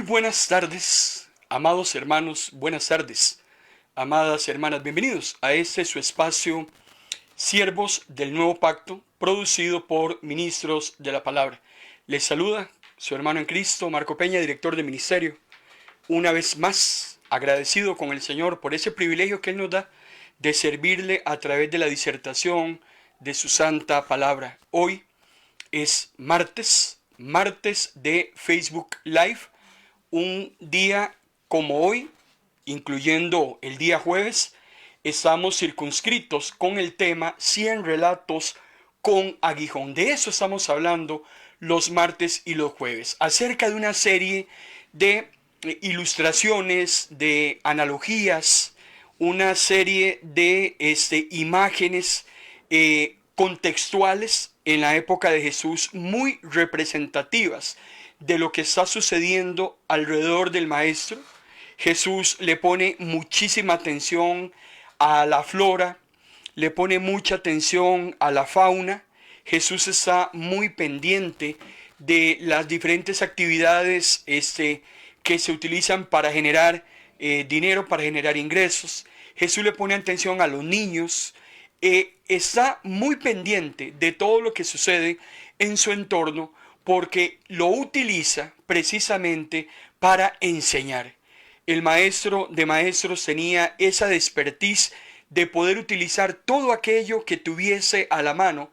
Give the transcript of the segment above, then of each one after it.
buenas tardes, amados hermanos, buenas tardes, amadas hermanas. Bienvenidos a este su espacio, Siervos del Nuevo Pacto, producido por Ministros de la Palabra. Les saluda su hermano en Cristo, Marco Peña, director de ministerio. Una vez más, agradecido con el Señor por ese privilegio que Él nos da de servirle a través de la disertación de su santa palabra. Hoy es martes de Facebook Live, un día como hoy, incluyendo el día jueves, estamos circunscritos con el tema 100 relatos con aguijón. De eso estamos hablando los martes y los jueves, acerca de una serie de ilustraciones, de analogías, una serie de imágenes contextuales en la época de Jesús, muy representativas de lo que está sucediendo alrededor del Maestro. Jesús le pone muchísima atención a la flora, le pone mucha atención a la fauna. Jesús está muy pendiente de las diferentes actividades que se utilizan para generar dinero, para generar ingresos. Jesús le pone atención a los niños. Está muy pendiente de todo lo que sucede en su entorno porque lo utiliza precisamente para enseñar. El maestro de maestros tenía esa expertise de poder utilizar todo aquello que tuviese a la mano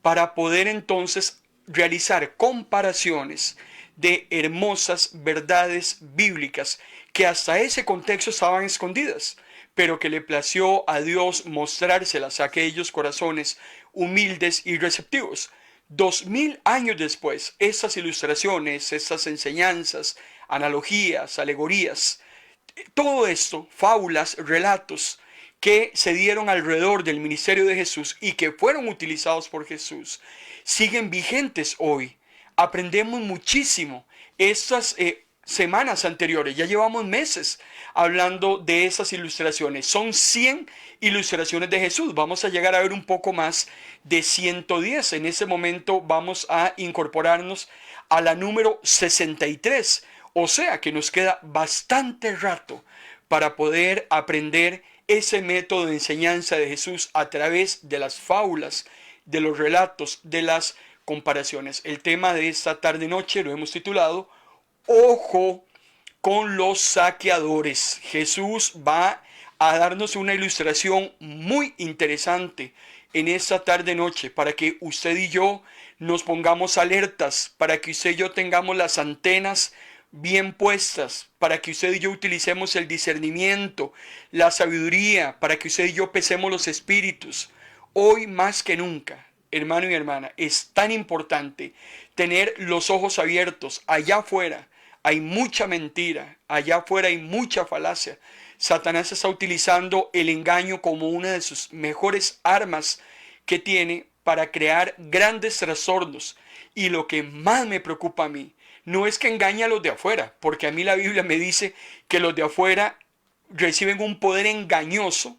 para poder entonces realizar comparaciones de hermosas verdades bíblicas que hasta ese contexto estaban escondidas, pero que le plació a Dios mostrárselas a aquellos corazones humildes y receptivos. 2000 años después, estas ilustraciones, estas enseñanzas, analogías, alegorías, todo esto, fábulas, relatos que se dieron alrededor del ministerio de Jesús y que fueron utilizados por Jesús, siguen vigentes hoy. Aprendemos muchísimo. Estas semanas anteriores, ya llevamos meses hablando de esas ilustraciones. Son 100 ilustraciones de Jesús. Vamos a llegar a ver un poco más de 110. En ese momento vamos a incorporarnos a la número 63. O sea que nos queda bastante rato para poder aprender ese método de enseñanza de Jesús a través de las fábulas, de los relatos, de las comparaciones. El tema de esta tarde-noche lo hemos titulado Ojo con los saqueadores. Jesús va a darnos una ilustración muy interesante en esta tarde-noche para que usted y yo nos pongamos alertas, para que usted y yo tengamos las antenas bien puestas, para que usted y yo utilicemos el discernimiento, la sabiduría, para que usted y yo pesemos los espíritus. Hoy más que nunca, hermano y hermana, es tan importante tener los ojos abiertos. Allá afuera hay mucha mentira, allá afuera hay mucha falacia. Satanás está utilizando el engaño como una de sus mejores armas que tiene para crear grandes trastornos. Y lo que más me preocupa a mí no es que engañe a los de afuera, porque a mí la Biblia me dice que los de afuera reciben un poder engañoso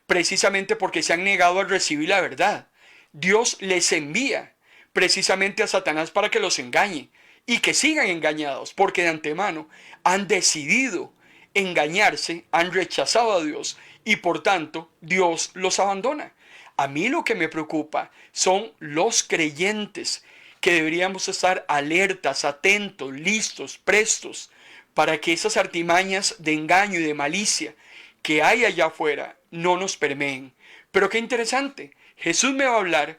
precisamente porque se han negado a recibir la verdad. Dios les envía precisamente a Satanás para que los engañe y que sigan engañados, porque de antemano han decidido engañarse, han rechazado a Dios y por tanto Dios los abandona. A mí lo que me preocupa son los creyentes, que deberíamos estar alertas, atentos, listos, prestos, para que esas artimañas de engaño y de malicia que hay allá afuera no nos permeen. Pero qué interesante, Jesús me va a hablar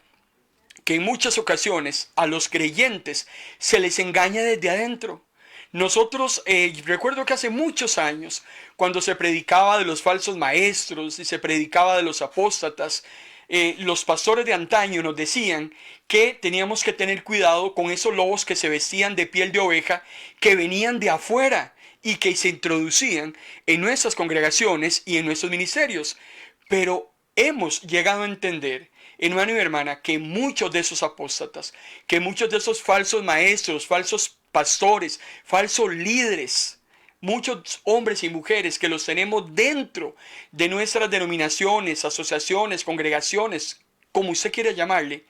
que en muchas ocasiones a los creyentes se les engaña desde adentro. Nosotros, recuerdo que hace muchos años, cuando se predicaba de los falsos maestros y se predicaba de los apóstatas, los pastores de antaño nos decían que teníamos que tener cuidado con esos lobos que se vestían de piel de oveja, que venían de afuera y que se introducían en nuestras congregaciones y en nuestros ministerios. Pero hemos llegado a entender, hermano y hermana, que muchos de esos apóstatas, que muchos de esos falsos maestros, falsos pastores, falsos líderes, muchos hombres y mujeres que los tenemos dentro de nuestras denominaciones, asociaciones, congregaciones, como usted quiera llamarle,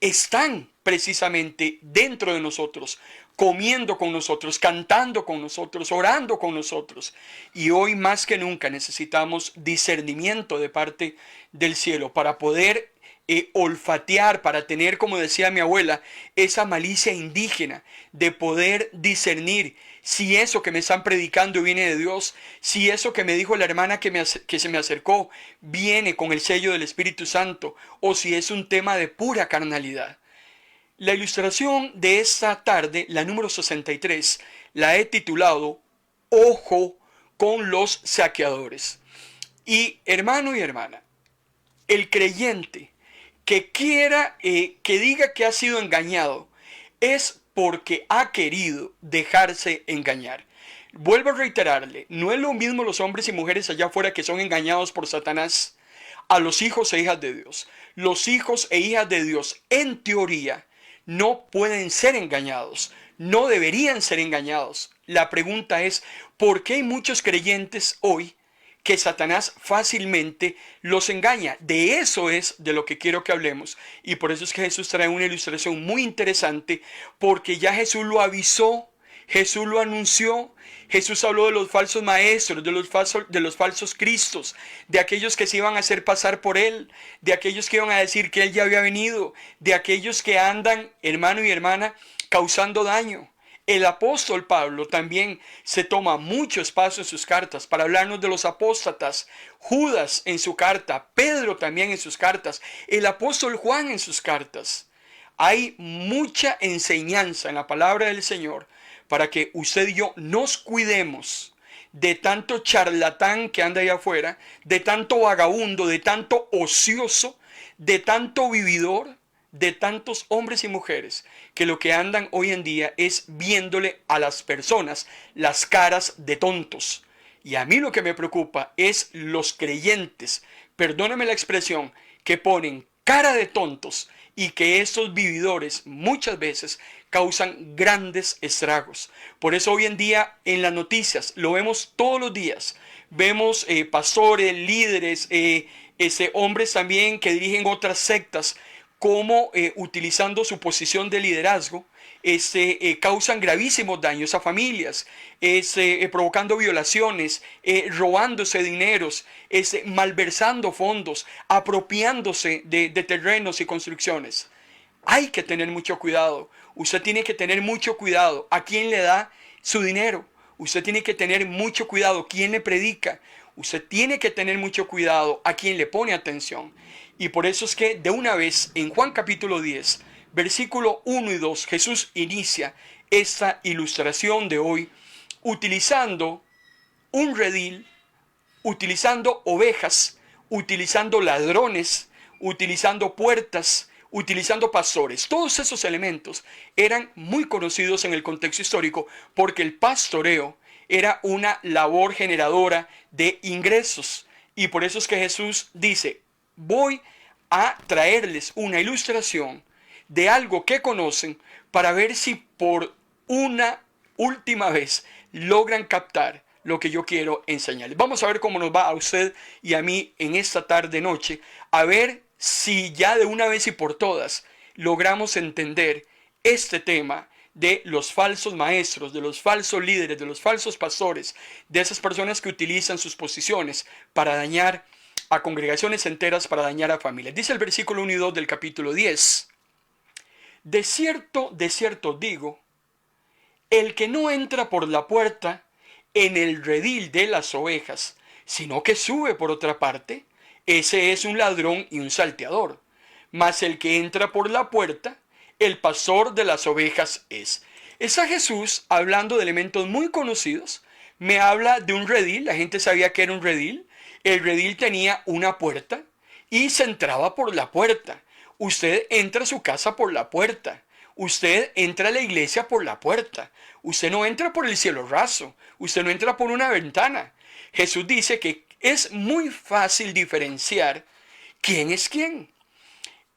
están precisamente dentro de nosotros, comiendo con nosotros, cantando con nosotros, orando con nosotros. Y hoy más que nunca necesitamos discernimiento de parte del cielo para poder olfatear, para tener, como decía mi abuela, esa malicia indígena de poder discernir si eso que me están predicando viene de Dios, si eso que me dijo la hermana que se me acercó viene con el sello del Espíritu Santo, o si es un tema de pura carnalidad. La ilustración de esta tarde, la número 63, la he titulado Ojo con los saqueadores. Y hermano y hermana, el creyente que quiera, que diga que ha sido engañado, es porque ha querido dejarse engañar. Vuelvo a reiterarle, no es lo mismo los hombres y mujeres allá afuera que son engañados por Satanás a los hijos e hijas de Dios. Los hijos e hijas de Dios, en teoría, no pueden ser engañados, no deberían ser engañados. La pregunta es, ¿por qué hay muchos creyentes hoy que Satanás fácilmente los engaña? De eso es de lo que quiero que hablemos. Y por eso es que Jesús trae una ilustración muy interesante, porque ya Jesús lo avisó, Jesús lo anunció. Jesús habló de los falsos maestros, de los falsos cristos, de aquellos que se iban a hacer pasar por Él, de aquellos que iban a decir que Él ya había venido, de aquellos que andan, hermano y hermana, causando daño. El apóstol Pablo también se toma mucho espacio en sus cartas para hablarnos de los apóstatas. Judas en su carta, Pedro también en sus cartas, el apóstol Juan en sus cartas. Hay mucha enseñanza en la palabra del Señor para que usted y yo nos cuidemos de tanto charlatán que anda allá afuera, de tanto vagabundo, de tanto ocioso, de tanto vividor, de tantos hombres y mujeres que lo que andan hoy en día es viéndole a las personas las caras de tontos. Y a mí lo que me preocupa es los creyentes, perdóname la expresión, que ponen cara de tontos y que estos vividores muchas veces causan grandes estragos. Por eso hoy en día en las noticias lo vemos todos los días. Vemos pastores, líderes, hombres también que dirigen otras sectas, como utilizando su posición de liderazgo, causan gravísimos daños a familias, provocando violaciones, robándose dineros, malversando fondos, apropiándose de terrenos y construcciones. Hay que tener mucho cuidado. Usted tiene que tener mucho cuidado a quién le da su dinero. Usted tiene que tener mucho cuidado quién le predica. Usted tiene que tener mucho cuidado a quién le pone atención. Y por eso es que de una vez en Juan capítulo 10, versículo 1 y 2, Jesús inicia esta ilustración de hoy utilizando un redil, utilizando ovejas, utilizando ladrones, utilizando puertas, utilizando pastores. Todos esos elementos eran muy conocidos en el contexto histórico porque el pastoreo era una labor generadora de ingresos. Y por eso es que Jesús dice, voy a traerles una ilustración de algo que conocen para ver si por una última vez logran captar lo que yo quiero enseñarles. Vamos a ver cómo nos va a usted y a mí en esta tarde noche, a ver si ya de una vez y por todas logramos entender este tema de los falsos maestros, de los falsos líderes, de los falsos pastores, de esas personas que utilizan sus posiciones para dañar a congregaciones enteras, para dañar a familias. Dice el versículo 1 y 2 del capítulo 10. De cierto digo, el que no entra por la puerta en el redil de las ovejas, sino que sube por otra parte, ese es un ladrón y un salteador. Mas el que entra por la puerta, el pastor de las ovejas es. Está Jesús hablando de elementos muy conocidos. Me habla de un redil, la gente sabía que era un redil. El redil tenía una puerta y se entraba por la puerta. Usted entra a su casa por la puerta. Usted entra a la iglesia por la puerta. Usted no entra por el cielo raso. Usted no entra por una ventana. Jesús dice que es muy fácil diferenciar quién es quién.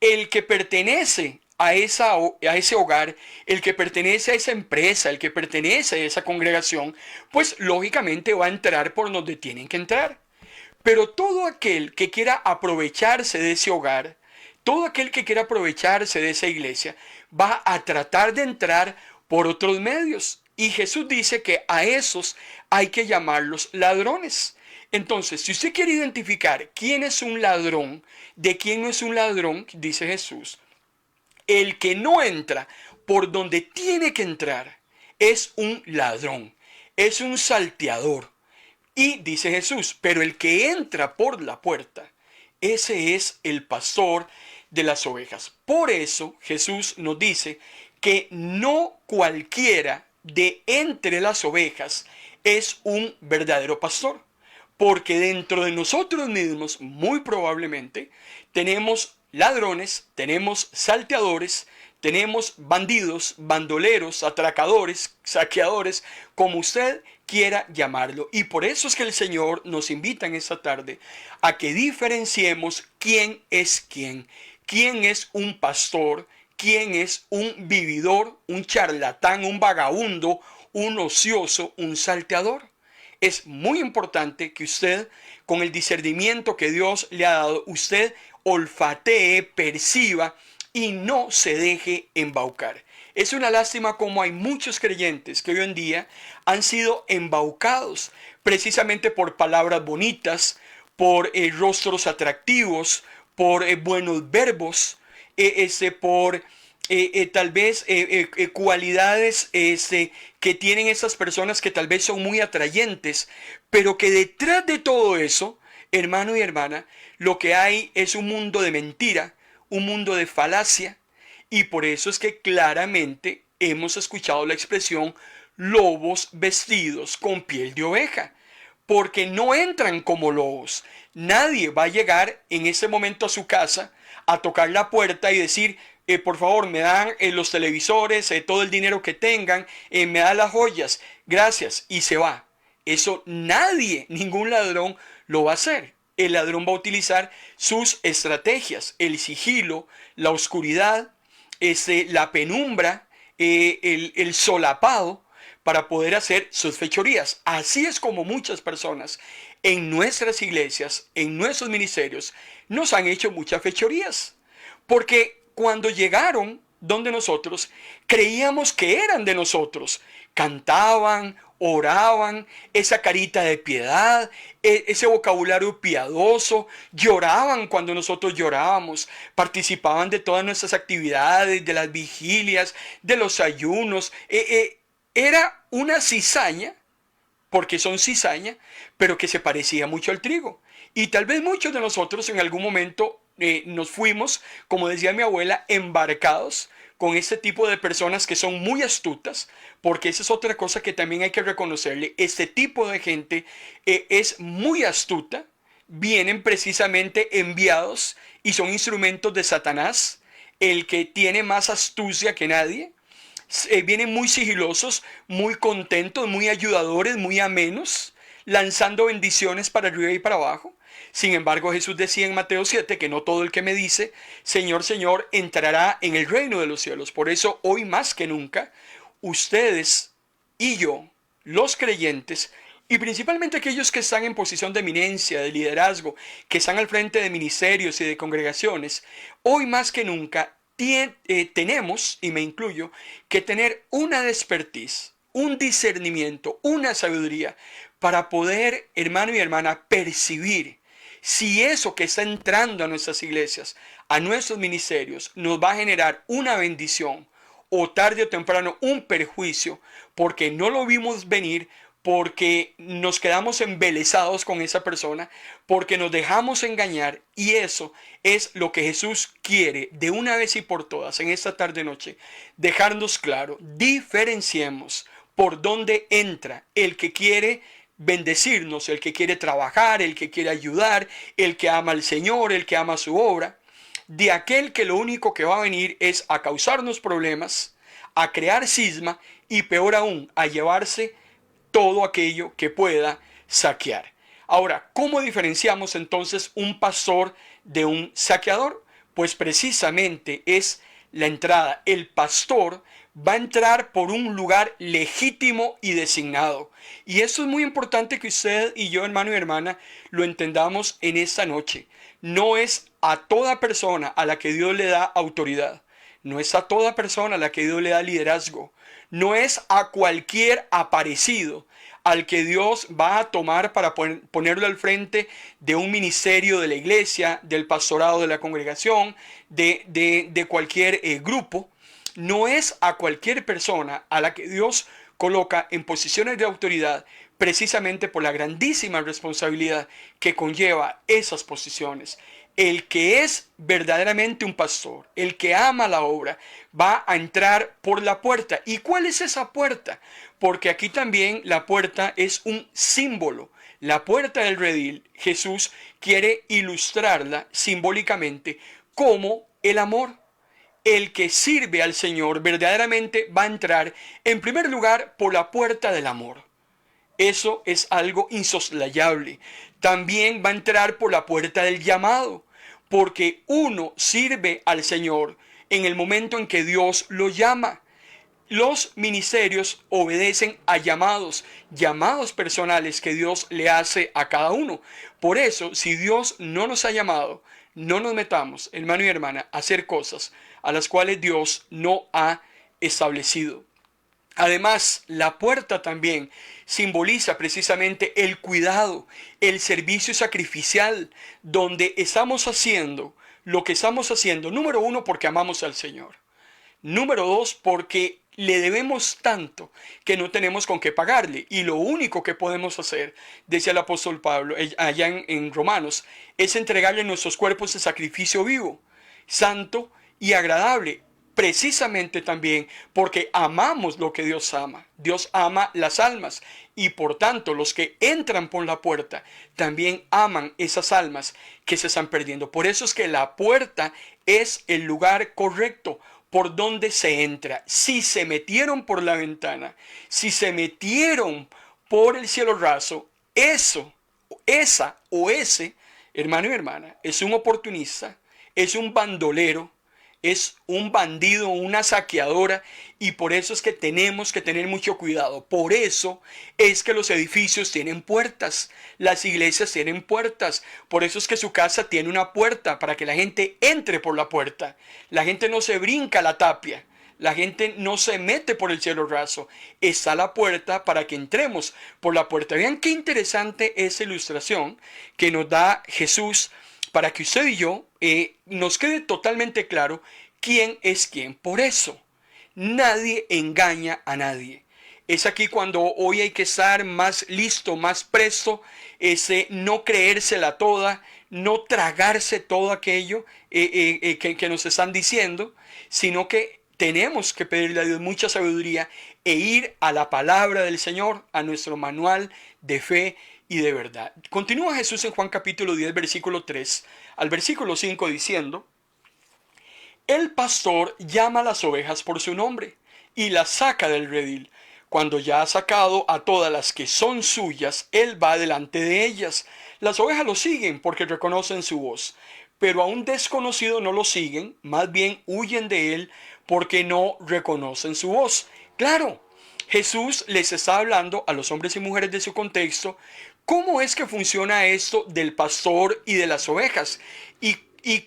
El que pertenece a ese hogar, el que pertenece a esa empresa, el que pertenece a esa congregación, pues lógicamente va a entrar por donde tienen que entrar. Pero todo aquel que quiera aprovecharse de ese hogar, todo aquel que quiera aprovecharse de esa iglesia va a tratar de entrar por otros medios. Y Jesús dice que a esos hay que llamarlos ladrones. Entonces, si usted quiere identificar quién es un ladrón, de quién no es un ladrón, dice Jesús, el que no entra por donde tiene que entrar es un ladrón, es un salteador. Y dice Jesús, pero el que entra por la puerta, ese es el pastor de las ovejas. Por eso Jesús nos dice que no cualquiera de entre las ovejas es un verdadero pastor. Porque dentro de nosotros mismos, muy probablemente, tenemos ladrones, tenemos salteadores, tenemos bandidos, bandoleros, atracadores, saqueadores, como usted quiera llamarlo. Y por eso es que el Señor nos invita en esta tarde a que diferenciemos quién es quién es un pastor, quién es un vividor, un charlatán, un vagabundo, un ocioso, un salteador. Es muy importante que usted, con el discernimiento que Dios le ha dado, usted olfatee, perciba y no se deje embaucar. Es una lástima como hay muchos creyentes que hoy en día han sido embaucados precisamente por palabras bonitas, por rostros atractivos, por buenos verbos, por tal vez cualidades que tienen esas personas que tal vez son muy atrayentes, pero que detrás de todo eso, hermano y hermana, lo que hay es un mundo de mentira, un mundo de falacia, y por eso es que claramente hemos escuchado la expresión lobos vestidos con piel de oveja, porque no entran como lobos. Nadie va a llegar en ese momento a su casa a tocar la puerta y decir, por favor, me dan los televisores, todo el dinero que tengan, me dan las joyas, gracias, y se va. Eso nadie, ningún ladrón lo va a hacer. El ladrón va a utilizar sus estrategias, el sigilo, la oscuridad, la penumbra, el solapado, para poder hacer sus fechorías. Así es como muchas personas en nuestras iglesias, en nuestros ministerios, nos han hecho muchas fechorías. Porque cuando llegaron donde nosotros, creíamos que eran de nosotros. Cantaban, oraban, esa carita de piedad, ese vocabulario piadoso, lloraban cuando nosotros llorábamos, participaban de todas nuestras actividades, de las vigilias, de los ayunos. Era una cizaña, porque son cizaña, pero que se parecía mucho al trigo. Y tal vez muchos de nosotros en algún momento nos fuimos, como decía mi abuela, embarcados con este tipo de personas que son muy astutas, porque esa es otra cosa que también hay que reconocerle. Este tipo de gente es muy astuta, vienen precisamente enviados y son instrumentos de Satanás, el que tiene más astucia que nadie. Vienen muy sigilosos, muy contentos, muy ayudadores, muy amenos, lanzando bendiciones para arriba y para abajo. Sin embargo, Jesús decía en Mateo 7 que no todo el que me dice, Señor, Señor, entrará en el reino de los cielos. Por eso, hoy más que nunca, ustedes y yo, los creyentes, y principalmente aquellos que están en posición de eminencia, de liderazgo, que están al frente de ministerios y de congregaciones, hoy más que nunca tenemos, y me incluyo, que tener una expertise, un discernimiento, una sabiduría para poder, hermano y hermana, percibir si eso que está entrando a nuestras iglesias, a nuestros ministerios, nos va a generar una bendición o tarde o temprano un perjuicio porque no lo vimos venir, porque nos quedamos embelesados con esa persona, porque nos dejamos engañar. Y eso es lo que Jesús quiere de una vez y por todas en esta tarde-noche, dejarnos claro, diferenciemos por dónde entra el que quiere bendecirnos, el que quiere trabajar, el que quiere ayudar, el que ama al Señor, el que ama su obra, de aquel que lo único que va a venir es a causarnos problemas, a crear cisma y peor aún, a llevarse todo aquello que pueda saquear. Ahora, ¿cómo diferenciamos entonces un pastor de un saqueador? Pues precisamente es la entrada. El pastor va a entrar por un lugar legítimo y designado. Y eso es muy importante que usted y yo, hermano y hermana, lo entendamos en esta noche. No es a toda persona a la que Dios le da autoridad. No es a toda persona a la que Dios le da liderazgo. No es a cualquier aparecido al que Dios va a tomar para ponerlo al frente de un ministerio de la iglesia, del pastorado de la congregación, de cualquier grupo. No es a cualquier persona a la que Dios coloca en posiciones de autoridad precisamente por la grandísima responsabilidad que conlleva esas posiciones. El que es verdaderamente un pastor, el que ama la obra, va a entrar por la puerta. ¿Y cuál es esa puerta? Porque aquí también la puerta es un símbolo. La puerta del redil, Jesús quiere ilustrarla simbólicamente como el amor. El que sirve al Señor verdaderamente va a entrar en primer lugar por la puerta del amor. Eso es algo insoslayable. También va a entrar por la puerta del llamado, porque uno sirve al Señor en el momento en que Dios lo llama. Los ministerios obedecen a llamados, llamados personales que Dios le hace a cada uno. Por eso, si Dios no nos ha llamado, no nos metamos, hermano y hermana, a hacer cosas a las cuales Dios no ha establecido. Además, la puerta también simboliza precisamente el cuidado, el servicio sacrificial, donde estamos haciendo lo que estamos haciendo, número uno, porque amamos al Señor. Número dos, porque le debemos tanto que no tenemos con qué pagarle. Y lo único que podemos hacer, decía el apóstol Pablo allá en Romanos, es entregarle nuestros cuerpos en sacrificio vivo, santo y agradable. Precisamente también porque amamos lo que Dios ama. Dios ama las almas y por tanto los que entran por la puerta también aman esas almas que se están perdiendo. Por eso es que la puerta es el lugar correcto por donde se entra. Si se metieron por la ventana, si se metieron por el cielo raso, eso, esa o ese, hermano y hermana, es un oportunista, es un bandolero, es un bandido, una saqueadora, y por eso es que tenemos que tener mucho cuidado. Por eso es que los edificios tienen puertas, las iglesias tienen puertas, por eso es que su casa tiene una puerta para que la gente entre por la puerta. La gente no se brinca la tapia, la gente no se mete por el cielo raso, está la puerta para que entremos por la puerta. Vean qué interesante esa ilustración que nos da Jesús para que usted y yo nos quede totalmente claro quién es quién. Por eso, nadie engaña a nadie. Es aquí cuando hoy hay que estar más listo, más presto, no creérsela toda, no tragarse todo aquello que nos están diciendo, sino que tenemos que pedirle a Dios mucha sabiduría e ir a la palabra del Señor, a nuestro manual de fe y de verdad. Continúa Jesús en Juan capítulo 10, versículo 3 al versículo 5 diciendo: el pastor llama a las ovejas por su nombre y las saca del redil. Cuando ya ha sacado a todas las que son suyas, él va delante de ellas. Las ovejas lo siguen porque reconocen su voz, pero a un desconocido no lo siguen, más bien huyen de él porque no reconocen su voz. Claro, Jesús les está hablando a los hombres y mujeres de su contexto cómo es que funciona esto del pastor y de las ovejas y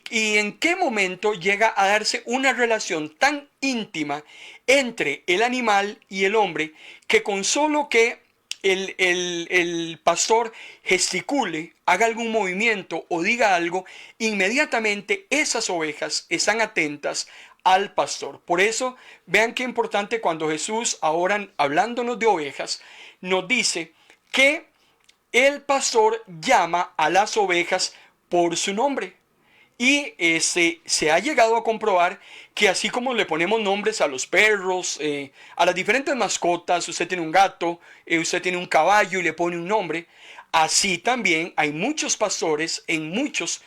en qué momento llega a darse una relación tan íntima entre el animal y el hombre que con solo que el pastor gesticule, haga algún movimiento o diga algo, inmediatamente esas ovejas están atentas al pastor. Por eso, vean qué importante cuando Jesús, ahora hablándonos de ovejas, nos dice que el pastor llama a las ovejas por su nombre. Y se ha llegado a comprobar que así como le ponemos nombres a los perros, a las diferentes mascotas, usted tiene un gato, usted tiene un caballo y le pone un nombre, así también hay muchos pastores en muchos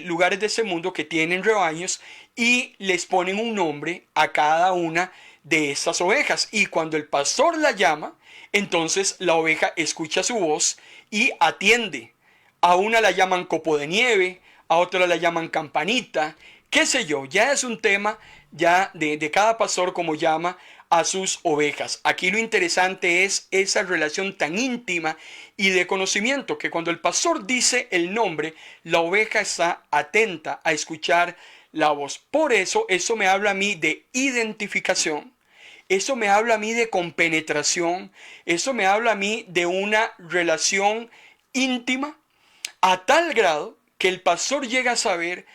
lugares de ese mundo que tienen rebaños y les ponen un nombre a cada una de estas ovejas. Y cuando el pastor la llama, entonces la oveja escucha su voz y atiende. A una la llaman copo de nieve, a otra la llaman campanita, qué sé yo, ya es un tema ya de cada pastor como llama a sus ovejas. Aquí lo interesante es esa relación tan íntima y de conocimiento que cuando el pastor dice el nombre, la oveja está atenta a escuchar la voz. Por eso me habla a mí de identificación. Eso me habla a mí de compenetración. Eso me habla a mí de una relación íntima a tal grado que el pastor llega a saber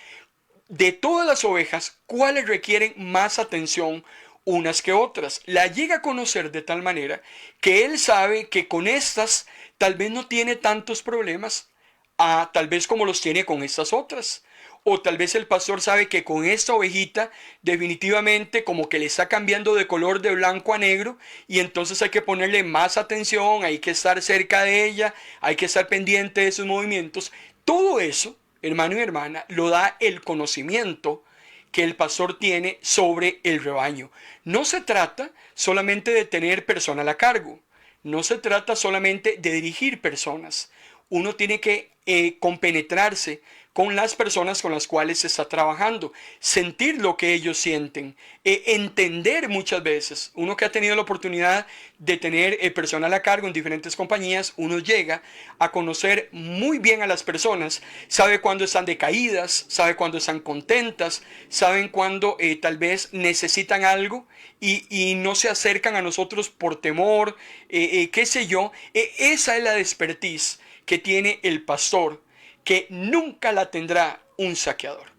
de todas las ovejas cuáles requieren más atención unas que otras. La llega a conocer de tal manera que él sabe que con estas tal vez no tiene tantos problemas, tal vez como los tiene con estas otras. O tal vez el pastor sabe que con esta ovejita definitivamente como que le está cambiando de color de blanco a negro y entonces hay que ponerle más atención, hay que estar cerca de ella, hay que estar pendiente de sus movimientos. Todo eso, hermano y hermana, lo da el conocimiento que el pastor tiene sobre el rebaño. No se trata solamente de tener personal a cargo, no se trata solamente de dirigir personas. Uno tiene que compenetrarse con las personas con las cuales se está trabajando, sentir lo que ellos sienten, entender muchas veces. Uno que ha tenido la oportunidad de tener personal a cargo en diferentes compañías, uno llega a conocer muy bien a las personas, sabe cuándo están decaídas, sabe cuándo están contentas, saben cuándo tal vez necesitan algo y no se acercan a nosotros por temor, qué sé yo. Esa es la expertise que tiene el pastor, que nunca la tendrá un saqueador.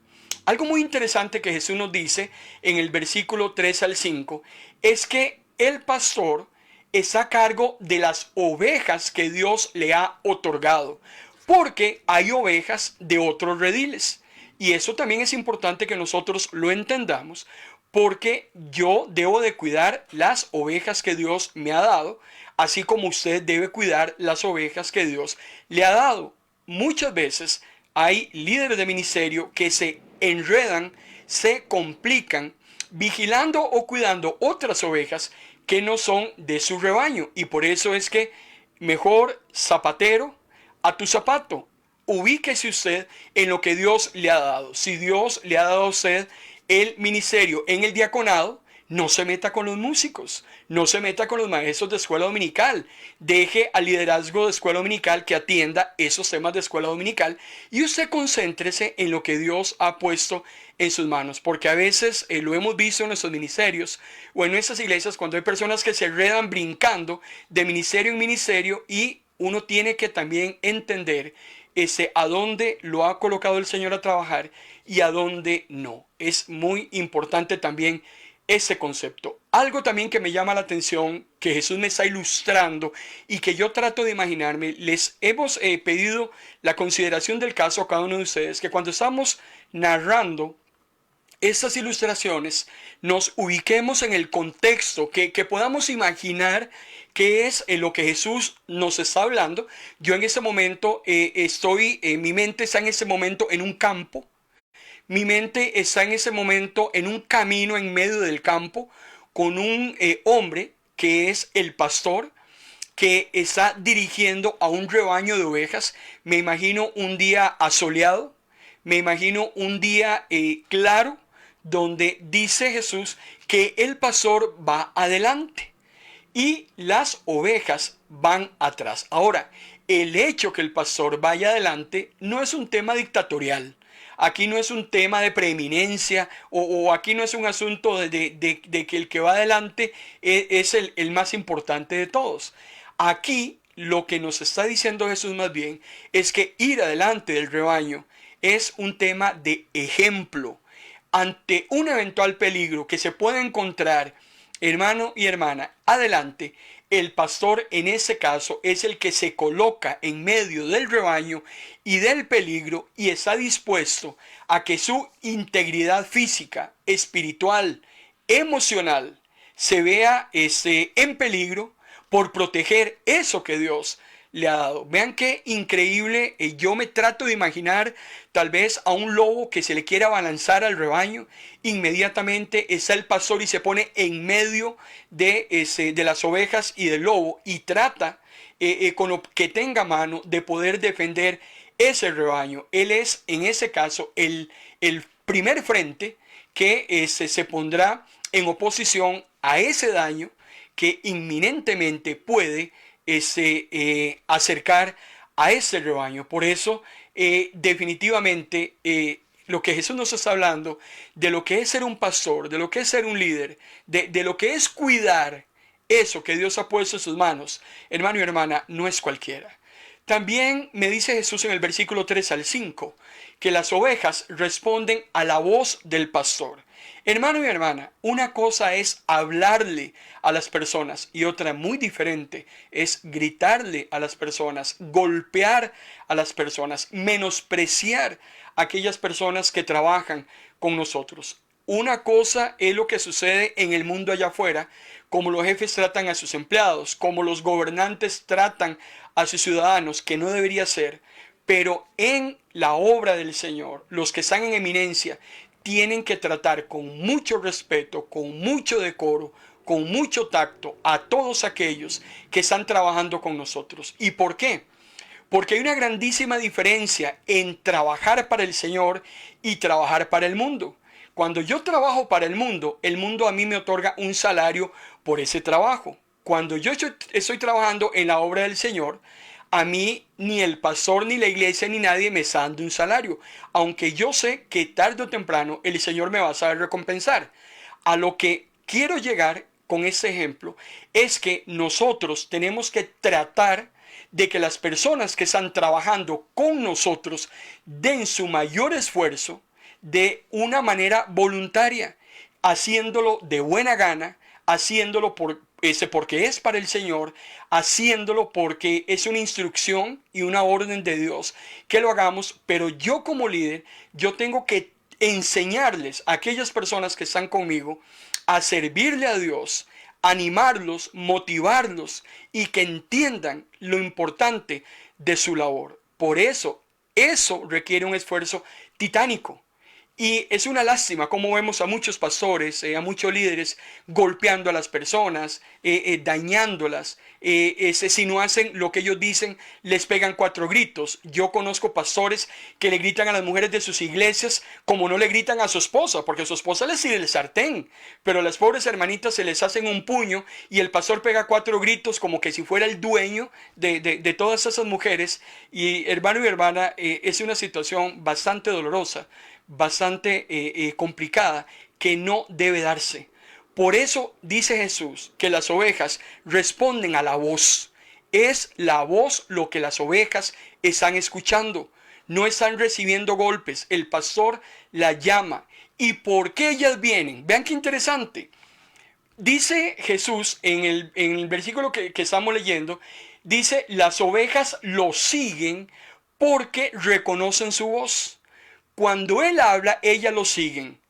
Algo muy interesante que Jesús nos dice en el versículo 3 al 5 es que el pastor está a cargo de las ovejas que Dios le ha otorgado, porque hay ovejas de otros rediles. Y eso también es importante que nosotros lo entendamos, porque yo debo de cuidar las ovejas que Dios me ha dado, así como usted debe cuidar las ovejas que Dios le ha dado. Muchas veces hay líderes de ministerio que se enredan, se complican, vigilando o cuidando otras ovejas que no son de su rebaño. Y por eso es que mejor zapatero a tu zapato. Ubíquese usted en lo que Dios le ha dado. Si Dios le ha dado a usted el ministerio en el diaconado, no se meta con los músicos, no se meta con los maestros de escuela dominical. Deje al liderazgo de escuela dominical que atienda esos temas de escuela dominical y usted concéntrese en lo que Dios ha puesto en sus manos. Porque a veces lo hemos visto en nuestros ministerios o en nuestras iglesias cuando hay personas que se enredan brincando de ministerio en ministerio y uno tiene que también entender a dónde lo ha colocado el Señor a trabajar y a dónde no. Es muy importante también ese concepto. Algo también que me llama la atención, que Jesús me está ilustrando y que yo trato de imaginarme, les hemos pedido la consideración del caso a cada uno de ustedes, que cuando estamos narrando estas ilustraciones, nos ubiquemos en el contexto, que podamos imaginar qué es lo que Jesús nos está hablando. Yo en ese momento mi mente está en ese momento en un campo. Mi mente está en ese momento en un camino en medio del campo con un hombre que es el pastor que está dirigiendo a un rebaño de ovejas. Me imagino un día asoleado, me imagino un día claro donde dice Jesús que el pastor va adelante y las ovejas van atrás. Ahora, el hecho que el pastor vaya adelante no es un tema dictatorial. Aquí no es un tema de preeminencia o aquí no es un asunto de que el que va adelante es el más importante de todos. Aquí lo que nos está diciendo Jesús más bien es que ir adelante del rebaño es un tema de ejemplo. Ante un eventual peligro que se puede encontrar, hermano y hermana, adelante, el pastor en ese caso es el que se coloca en medio del rebaño y del peligro y está dispuesto a que su integridad física, espiritual, emocional se vea en peligro por proteger eso que Dios le ha dado. Vean qué increíble. Yo me trato de imaginar tal vez a un lobo que se le quiera abalanzar al rebaño. Inmediatamente está el pastor y se pone en medio de las ovejas y del lobo y trata con lo que tenga a mano de poder defender ese rebaño. Él es en ese caso el primer frente que se pondrá en oposición a ese daño que inminentemente puede acercar a ese rebaño. Por eso, definitivamente, lo que Jesús nos está hablando, de lo que es ser un pastor, de lo que es ser un líder, de lo que es cuidar eso que Dios ha puesto en sus manos, hermano y hermana, no es cualquiera. También me dice Jesús en el versículo 3 al 5, que las ovejas responden a la voz del pastor. Hermano y hermana, una cosa es hablarle a las personas y otra muy diferente es gritarle a las personas, golpear a las personas, menospreciar a aquellas personas que trabajan con nosotros. Una cosa es lo que sucede en el mundo allá afuera, como los jefes tratan a sus empleados, como los gobernantes tratan a sus ciudadanos, que no debería ser. Pero en la obra del Señor, los que están en eminencia tienen que tratar con mucho respeto, con mucho decoro, con mucho tacto a todos aquellos que están trabajando con nosotros. ¿Y por qué? Porque hay una grandísima diferencia en trabajar para el Señor y trabajar para el mundo. Cuando yo trabajo para el mundo a mí me otorga un salario por ese trabajo. Cuando yo estoy trabajando en la obra del Señor, a mí ni el pastor, ni la iglesia, ni nadie me está dando un salario. Aunque yo sé que tarde o temprano el Señor me va a saber recompensar. A lo que quiero llegar con este ejemplo es que nosotros tenemos que tratar de que las personas que están trabajando con nosotros den su mayor esfuerzo de una manera voluntaria, haciéndolo de buena gana, haciéndolo porque es para el Señor, haciéndolo porque es una instrucción y una orden de Dios que lo hagamos. Pero yo como líder, yo tengo que enseñarles a aquellas personas que están conmigo a servirle a Dios, animarlos, motivarlos y que entiendan lo importante de su labor. Por eso requiere un esfuerzo titánico. Y es una lástima cómo vemos a muchos pastores, a muchos líderes golpeando a las personas, dañándolas. Si no hacen lo que ellos dicen, les pegan 4 gritos. Yo conozco pastores que le gritan a las mujeres de sus iglesias como no le gritan a su esposa, porque a su esposa les sirve el sartén. Pero a las pobres hermanitas se les hacen un puño y el pastor pega 4 gritos como que si fuera el dueño de todas esas mujeres. Y hermano y hermana, es una situación bastante dolorosa, bastante complicada, que no debe darse. Por eso dice Jesús que las ovejas responden a la voz. Es la voz lo que las ovejas están escuchando. No están recibiendo golpes. El pastor la llama. ¿Y por qué ellas vienen? Vean qué interesante. Dice Jesús en el versículo que estamos leyendo, dice, las ovejas lo siguen porque reconocen su voz. Cuando Él habla, ellas lo siguen.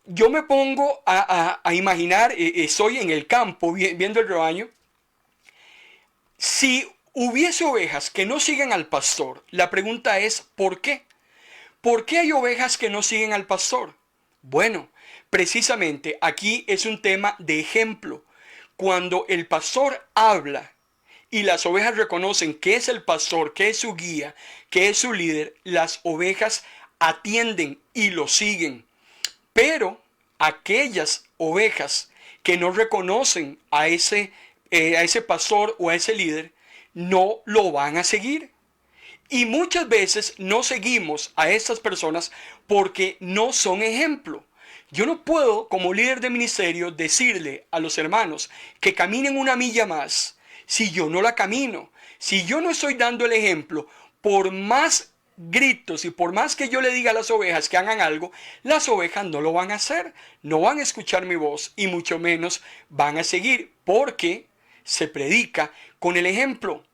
Yo me pongo a imaginar, estoy en el campo viendo el rebaño. Si hubiese ovejas que no siguen al pastor, la pregunta es, ¿por qué? ¿Por qué hay ovejas que no siguen al pastor? Bueno, precisamente aquí es un tema de ejemplo. Cuando el pastor habla y las ovejas reconocen que es el pastor, que es su guía, que es su líder, las ovejas atienden y lo siguen. Pero aquellas ovejas que no reconocen a ese pastor o a ese líder, no lo van a seguir. Y muchas veces no seguimos a estas personas porque no son ejemplo. Yo no puedo, como líder de ministerio, decirle a los hermanos que caminen 1 milla más si yo no la camino. Si yo no estoy dando el ejemplo, por más gritos y por más que yo le diga a las ovejas que hagan algo, las ovejas no lo van a hacer, no van a escuchar mi voz y mucho menos van a seguir, porque se predica con el ejemplo.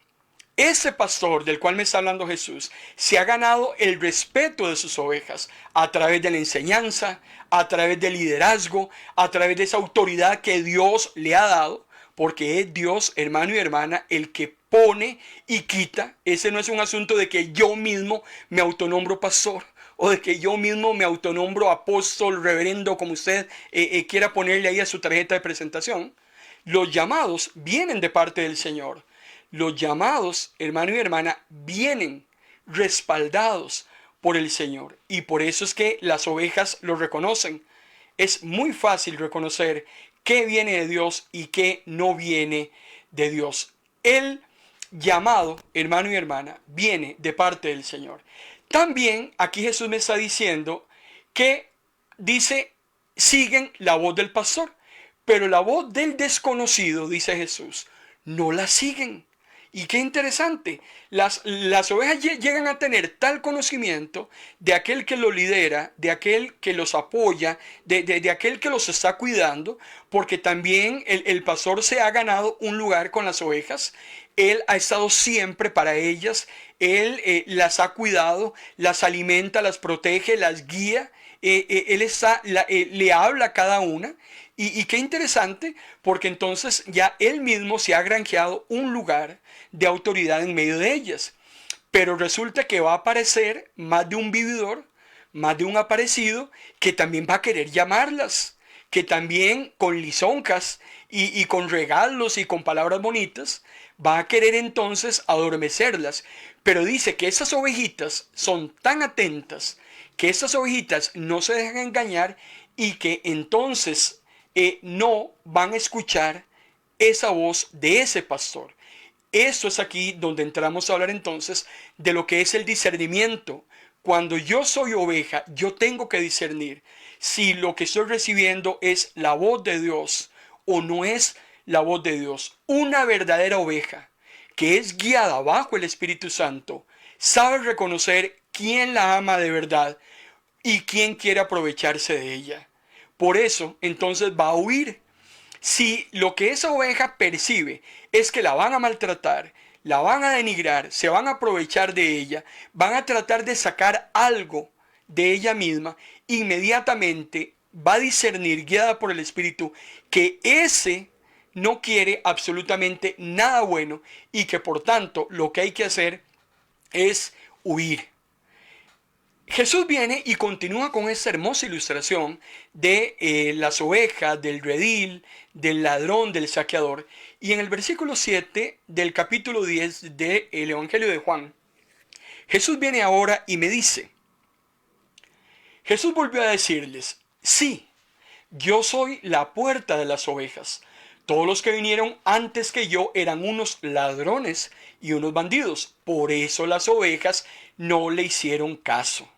Ese pastor del cual me está hablando Jesús se ha ganado el respeto de sus ovejas a través de la enseñanza, a través del liderazgo, a través de esa autoridad que Dios le ha dado, porque es Dios, hermano y hermana, el que pone y quita. Ese no es un asunto de que yo mismo me autonombro pastor o de que yo mismo me autonombro apóstol, reverendo, como usted quiera ponerle ahí a su tarjeta de presentación. Los llamados vienen de parte del Señor. Los llamados, hermano y hermana, vienen respaldados por el Señor. Y por eso es que las ovejas lo reconocen. Es muy fácil reconocer qué viene de Dios y qué no viene de Dios. El llamado, hermano y hermana, viene de parte del Señor. También aquí Jesús me está diciendo que dice, siguen la voz del pastor, pero la voz del desconocido, dice Jesús, no la siguen. Y qué interesante, las ovejas llegan a tener tal conocimiento de aquel que lo lidera, de aquel que los apoya, de aquel que los está cuidando, porque también el pastor se ha ganado un lugar con las ovejas. Él ha estado siempre para ellas, él las ha cuidado, las alimenta, las protege, las guía. Él le habla a cada una. Y qué interesante, porque entonces ya él mismo se ha granjeado un lugar de autoridad en medio de ellas. Pero resulta que va a aparecer más de un vividor, más de un aparecido, que también va a querer llamarlas, que también con lisonjas y con regalos y con palabras bonitas, va a querer entonces adormecerlas. Pero dice que esas ovejitas son tan atentas, que esas ovejitas no se dejan engañar y que entonces no van a escuchar esa voz de ese pastor. Esto es aquí donde entramos a hablar entonces de lo que es el discernimiento. Cuando yo soy oveja, yo tengo que discernir si lo que estoy recibiendo es la voz de Dios o no es la voz de Dios. Una verdadera oveja que es guiada bajo el Espíritu Santo sabe reconocer quién la ama de verdad y quién quiere aprovecharse de ella. Por eso entonces va a huir. Si lo que esa oveja percibe es que la van a maltratar, la van a denigrar, se van a aprovechar de ella, van a tratar de sacar algo de ella misma, inmediatamente va a discernir, guiada por el Espíritu, que ese no quiere absolutamente nada bueno y que por tanto lo que hay que hacer es huir. Jesús viene y continúa con esta hermosa ilustración de las ovejas, del redil, del ladrón, del saqueador. Y en el versículo 7 del capítulo 10 del Evangelio de Juan, Jesús viene ahora y me dice, Jesús volvió a decirles, sí, yo soy la puerta de las ovejas. Todos los que vinieron antes que yo eran unos ladrones y unos bandidos. Por eso las ovejas no le hicieron caso.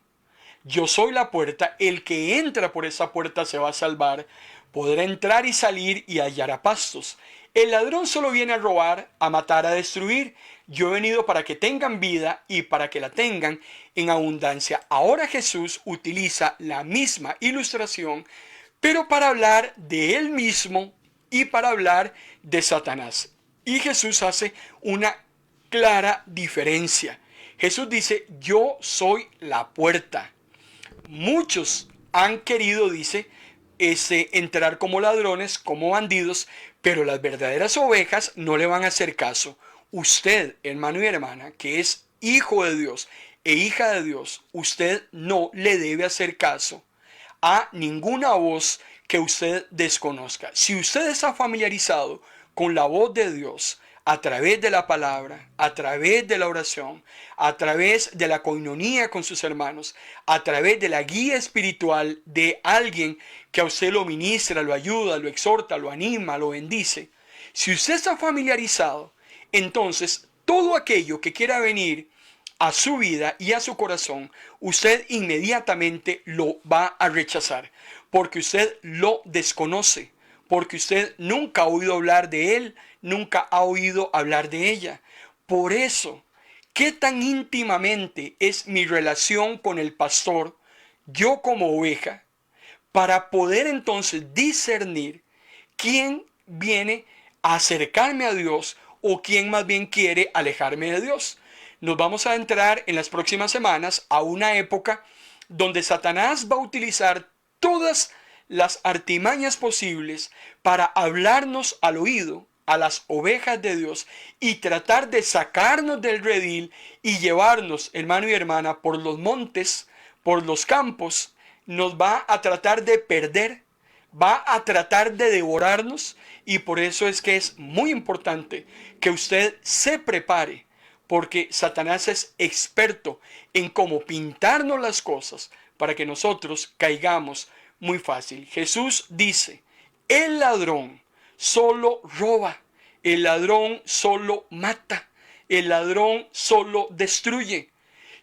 Yo soy la puerta, el que entra por esa puerta se va a salvar, podrá entrar y salir y hallará pastos. El ladrón solo viene a robar, a matar, a destruir. Yo he venido para que tengan vida y para que la tengan en abundancia. Ahora Jesús utiliza la misma ilustración, pero para hablar de él mismo y para hablar de Satanás. Y Jesús hace una clara diferencia. Jesús dice, yo soy la puerta. Muchos han querido, dice, entrar como ladrones, como bandidos, pero las verdaderas ovejas no le van a hacer caso. Usted, hermano y hermana, que es hijo de Dios e hija de Dios, usted no le debe hacer caso a ninguna voz que usted desconozca. Si usted está familiarizado con la voz de Dios, a través de la palabra, a través de la oración, a través de la coinonía con sus hermanos, a través de la guía espiritual de alguien que a usted lo ministra, lo ayuda, lo exhorta, lo anima, lo bendice. Si usted está familiarizado, entonces todo aquello que quiera venir a su vida y a su corazón, usted inmediatamente lo va a rechazar, porque usted lo desconoce, porque usted nunca ha oído hablar de él, nunca ha oído hablar de ella. Por eso, ¿qué tan íntimamente es mi relación con el pastor, yo como oveja, para poder entonces discernir quién viene a acercarme a Dios o quién más bien quiere alejarme de Dios? Nos vamos a entrar en las próximas semanas a una época donde Satanás va a utilizar todas las artimañas posibles para hablarnos al oído, a las ovejas de Dios, y tratar de sacarnos del redil y llevarnos, hermano y hermana, por los montes, por los campos. Nos va a tratar de perder, va a tratar de devorarnos, y por eso es que es muy importante que usted se prepare, porque Satanás es experto en cómo pintarnos las cosas para que nosotros caigamos muy fácil. Jesús dice, el ladrón solo roba, el ladrón solo mata, el ladrón solo destruye.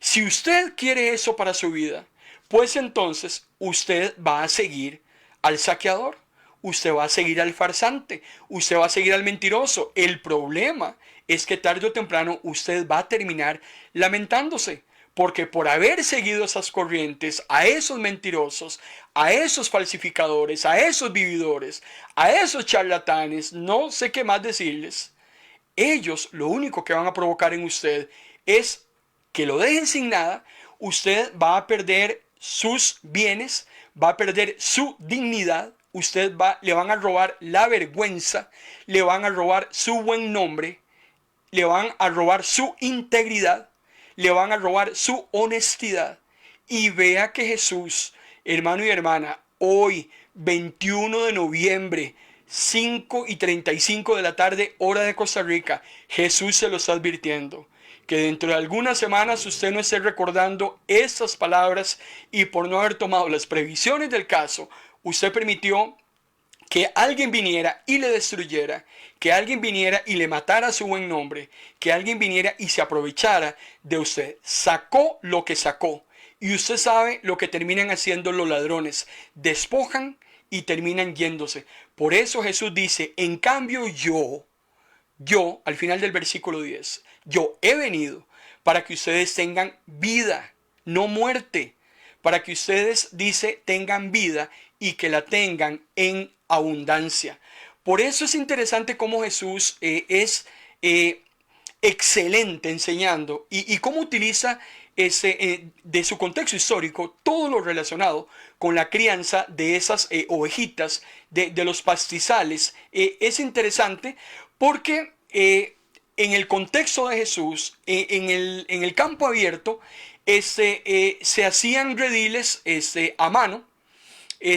Si usted quiere eso para su vida, pues entonces usted va a seguir al saqueador, usted va a seguir al farsante, usted va a seguir al mentiroso. El problema es que tarde o temprano usted va a terminar lamentándose, porque por haber seguido esas corrientes, a esos mentirosos, a esos falsificadores, a esos vividores, a esos charlatanes, no sé qué más decirles, ellos lo único que van a provocar en usted es que lo dejen sin nada. Usted va a perder sus bienes, va a perder su dignidad, le van a robar la vergüenza, le van a robar su buen nombre, le van a robar su integridad, le van a robar su honestidad. Y vea que Jesús, hermano y hermana, hoy 21 de noviembre, 5:35 de la tarde, hora de Costa Rica, Jesús se lo está advirtiendo. Que dentro de algunas semanas usted no esté recordando estas palabras y por no haber tomado las previsiones del caso, usted permitió que alguien viniera y le destruyera, que alguien viniera y le matara su buen nombre, que alguien viniera y se aprovechara de usted. Sacó lo que sacó. Y usted sabe lo que terminan haciendo los ladrones. Despojan y terminan yéndose. Por eso Jesús dice, en cambio yo, al final del versículo 10, yo he venido para que ustedes tengan vida, no muerte. Para que ustedes, dice, tengan vida y que la tengan en abundancia. Por eso es interesante cómo Jesús es excelente enseñando y cómo utiliza de su contexto histórico todo lo relacionado con la crianza de esas ovejitas, de los pastizales. Es interesante porque en el contexto de Jesús, en el campo abierto, se hacían rediles a mano,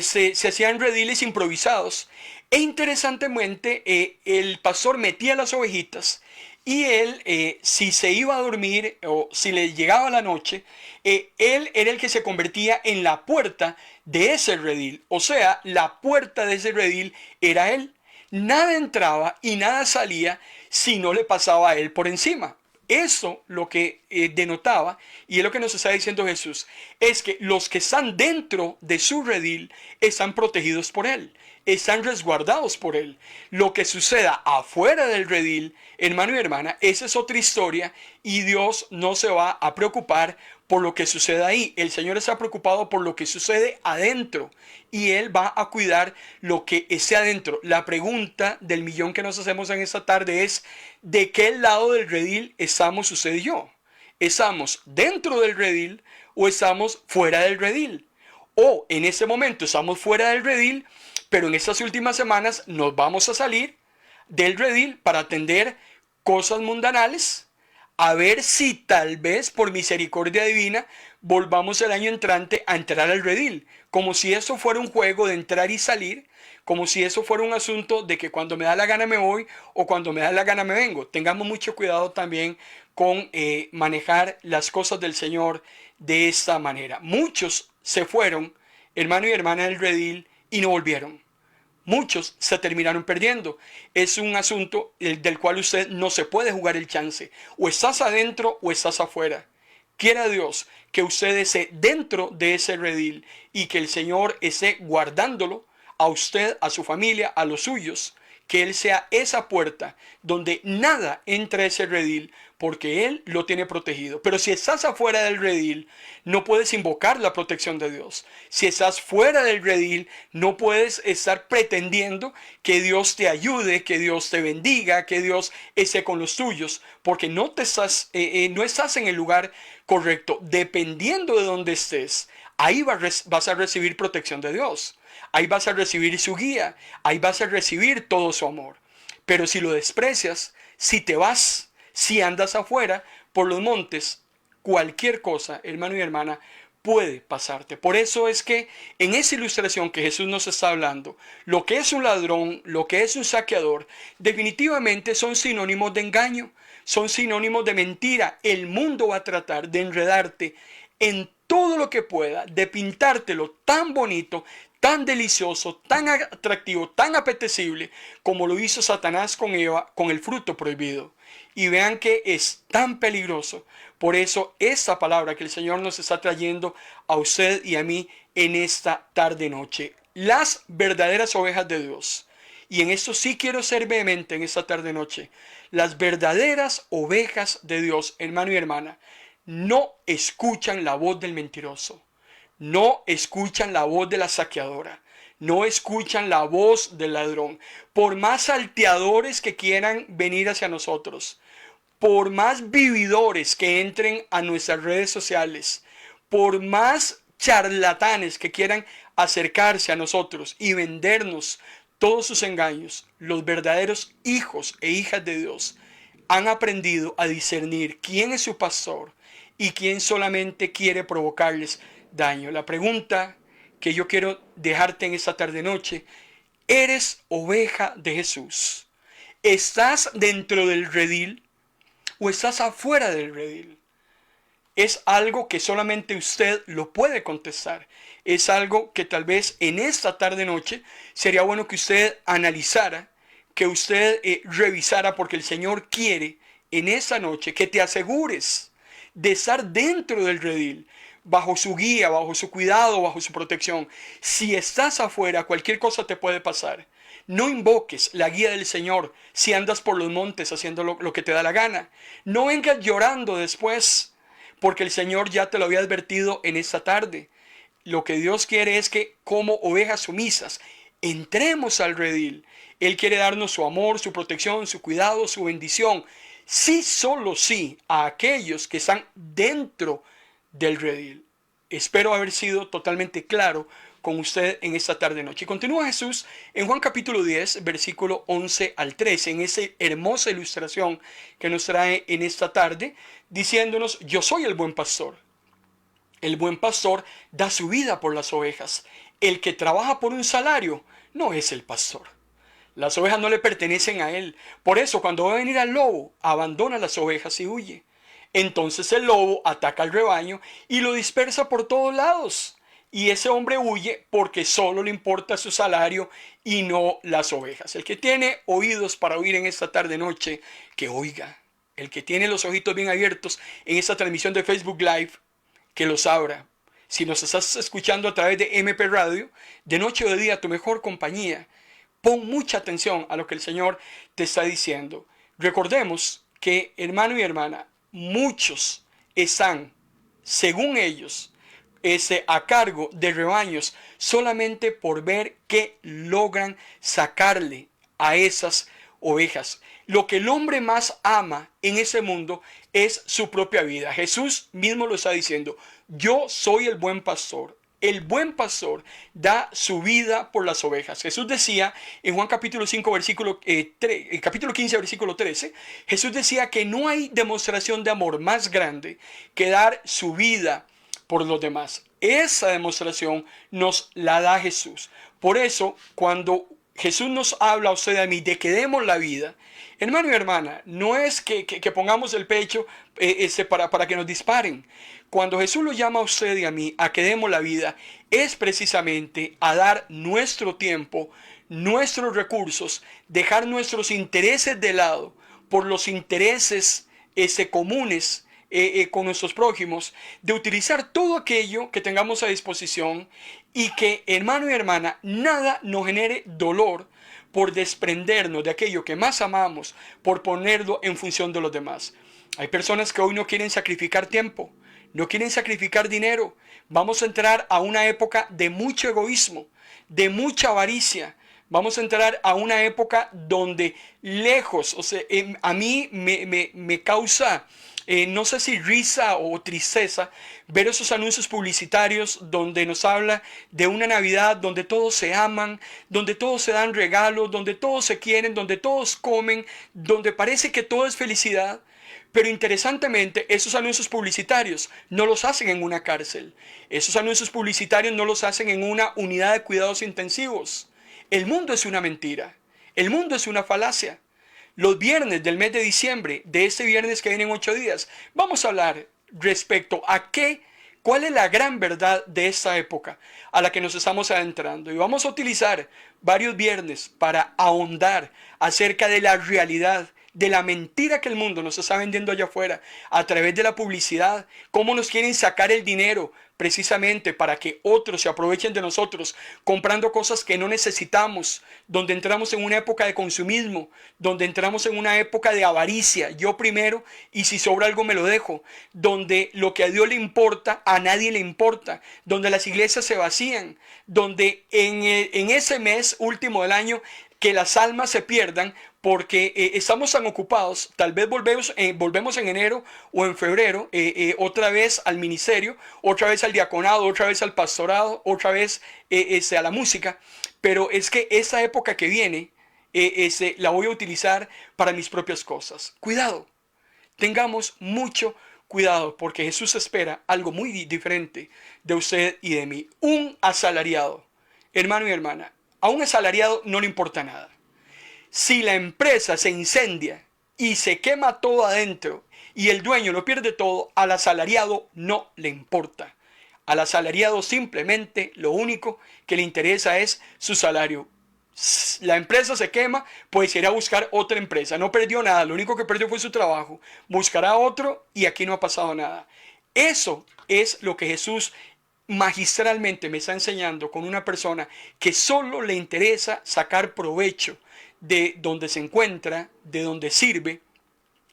se hacían rediles improvisados. E interesantemente, el pastor metía las ovejitas y él, si se iba a dormir o si le llegaba la noche, él era el que se convertía en la puerta de ese redil. O sea, la puerta de ese redil era él. Nada entraba y nada salía si no le pasaba a él por encima. Eso lo que denotaba, y es lo que nos está diciendo Jesús, es que los que están dentro de su redil están protegidos por él, están resguardados por él. Lo que suceda afuera del redil, hermano y hermana, esa es otra historia y Dios no se va a preocupar por lo que sucede ahí. El Señor está preocupado por lo que sucede adentro y Él va a cuidar lo que esté adentro. La pregunta del millón que nos hacemos en esta tarde es: ¿de qué lado del redil estamos usted y yo? ¿Estamos dentro del redil o estamos fuera del redil? O en ese momento estamos fuera del redil, pero en estas últimas semanas nos vamos a salir del redil para atender cosas mundanales, a ver si tal vez por misericordia divina volvamos el año entrante a entrar al redil, como si eso fuera un juego de entrar y salir, como si eso fuera un asunto de que cuando me da la gana me voy o cuando me da la gana me vengo. Tengamos mucho cuidado también con manejar las cosas del Señor de esta manera. Muchos se fueron, hermano y hermana, del redil y no volvieron. Muchos se terminaron perdiendo. Es un asunto del cual usted no se puede jugar el chance. O estás adentro o estás afuera. Quiera Dios que usted esté dentro de ese redil y que el Señor esté guardándolo a usted, a su familia, a los suyos. Que Él sea esa puerta donde nada entra a ese redil, porque Él lo tiene protegido. Pero si estás afuera del redil, no puedes invocar la protección de Dios. Si estás fuera del redil, no puedes estar pretendiendo que Dios te ayude, que Dios te bendiga, que Dios esté con los tuyos, porque no estás en el lugar correcto. Dependiendo de dónde estés, ahí vas a recibir protección de Dios. Ahí vas a recibir su guía, ahí vas a recibir todo su amor. Pero si lo desprecias, si te vas, si andas afuera por los montes, cualquier cosa, hermano y hermana, puede pasarte. Por eso es que en esa ilustración que Jesús nos está hablando, lo que es un ladrón, lo que es un saqueador, definitivamente son sinónimos de engaño. son sinónimos de mentira. El mundo va a tratar de enredarte en todo lo que pueda, de pintártelo tan bonito, tan delicioso, tan atractivo, tan apetecible, como lo hizo Satanás con Eva, con el fruto prohibido. Y vean que es tan peligroso. Por eso esta palabra que el Señor nos está trayendo a usted y a mí en esta tarde-noche. Las verdaderas ovejas de Dios. Y en esto sí quiero ser vehemente en esta tarde-noche. Las verdaderas ovejas de Dios, hermano y hermana, no escuchan la voz del mentiroso. No escuchan la voz de la saqueadora. No escuchan la voz del ladrón. Por más salteadores que quieran venir hacia nosotros, por más vividores que entren a nuestras redes sociales, por más charlatanes que quieran acercarse a nosotros y vendernos todos sus engaños, los verdaderos hijos e hijas de Dios han aprendido a discernir quién es su pastor y quién solamente quiere provocarles daño. La pregunta que yo quiero dejarte en esta tarde noche: ¿eres oveja de Jesús? ¿Estás dentro del redil o estás afuera del redil? Es algo que solamente usted lo puede contestar. Es algo que tal vez en esta tarde noche sería bueno que usted analizara, que usted revisara, porque el Señor quiere en esta noche que te asegures de estar dentro del redil, bajo su guía, bajo su cuidado, bajo su protección. Si estás afuera, cualquier cosa te puede pasar. No invoques la guía del Señor si andas por los montes haciendo lo que te da la gana. No vengas llorando después, porque el Señor ya te lo había advertido en esta tarde. Lo que Dios quiere es que, como ovejas sumisas, entremos al redil. Él quiere darnos su amor, su protección, su cuidado, su bendición. Sí, solo sí, a aquellos que están dentro del redil. Espero haber sido totalmente claro con usted en esta tarde noche. Y continúa Jesús en Juan capítulo 10, versículo 11 al 13, en esa hermosa ilustración que nos trae en esta tarde, diciéndonos: yo soy el buen pastor. El buen pastor da su vida por las ovejas. El que trabaja por un salario no es el pastor. Las ovejas no le pertenecen a él. Por eso, cuando va a venir al lobo, abandona las ovejas y huye. Entonces el lobo ataca al rebaño y lo dispersa por todos lados. Y ese hombre huye porque solo le importa su salario y no las ovejas. El que tiene oídos para oír en esta tarde noche, que oiga. El que tiene los ojitos bien abiertos en esta transmisión de Facebook Live, que los abra. Si nos estás escuchando a través de MP Radio, de noche o de día, tu mejor compañía, pon mucha atención a lo que el Señor te está diciendo. Recordemos que, hermano y hermana, muchos están, según ellos, a cargo de rebaños solamente por ver qué logran sacarle a esas ovejas. Lo que el hombre más ama en ese mundo es su propia vida. Jesús mismo lo está diciendo: yo soy el buen pastor. El buen pastor da su vida por las ovejas. Jesús decía en Juan capítulo 5, capítulo 15, versículo 13, Jesús decía que no hay demostración de amor más grande que dar su vida por los demás. Esa demostración nos la da Jesús. Por eso, cuando Jesús nos habla a usted y a mí de que demos la vida, hermano y hermana, no es que pongamos el pecho para que nos disparen. Cuando Jesús lo llama a usted y a mí a que demos la vida, es precisamente a dar nuestro tiempo, nuestros recursos, dejar nuestros intereses de lado por los intereses comunes con nuestros prójimos, de utilizar todo aquello que tengamos a disposición y que, hermano y hermana, nada nos genere dolor por desprendernos de aquello que más amamos, por ponerlo en función de los demás. Hay personas que hoy no quieren sacrificar tiempo, no quieren sacrificar dinero. Vamos a entrar a una época de mucho egoísmo, de mucha avaricia. Vamos a entrar a una época donde lejos, o sea, a mí me causa, no sé si risa o tristeza, ver esos anuncios publicitarios donde nos habla de una Navidad donde todos se aman, donde todos se dan regalos, donde todos se quieren, donde todos comen, donde parece que todo es felicidad. Pero interesantemente, esos anuncios publicitarios no los hacen en una cárcel. Esos anuncios publicitarios no los hacen en una unidad de cuidados intensivos. El mundo es una mentira. El mundo es una falacia. Los viernes del mes de diciembre, de este viernes que viene en 8 días, vamos a hablar respecto a cuál es la gran verdad de esta época a la que nos estamos adentrando. Y vamos a utilizar varios viernes para ahondar acerca de la realidad, de la mentira que el mundo nos está vendiendo allá afuera a través de la publicidad, cómo nos quieren sacar el dinero precisamente para que otros se aprovechen de nosotros comprando cosas que no necesitamos, donde entramos en una época de consumismo, donde entramos en una época de avaricia, yo primero y si sobra algo me lo dejo, donde lo que a Dios le importa a nadie le importa, donde las iglesias se vacían, donde en ese mes último del año que las almas se pierdan porque estamos tan ocupados. Tal vez volvemos en enero o en febrero otra vez al ministerio, otra vez al diaconado, otra vez al pastorado, otra vez a la música, pero es que esa época que viene la voy a utilizar para mis propias cosas. Cuidado, tengamos mucho cuidado porque Jesús espera algo muy diferente de usted y de mí. Un asalariado, hermano y hermana, a un asalariado no le importa nada. Si la empresa se incendia y se quema todo adentro y el dueño lo pierde todo, al asalariado no le importa. Al asalariado simplemente lo único que le interesa es su salario. La empresa se quema, pues irá a buscar otra empresa. No perdió nada, lo único que perdió fue su trabajo. Buscará otro y aquí no ha pasado nada. Eso es lo que Jesús magistralmente me está enseñando con una persona que solo le interesa sacar provecho de donde se encuentra, de donde sirve,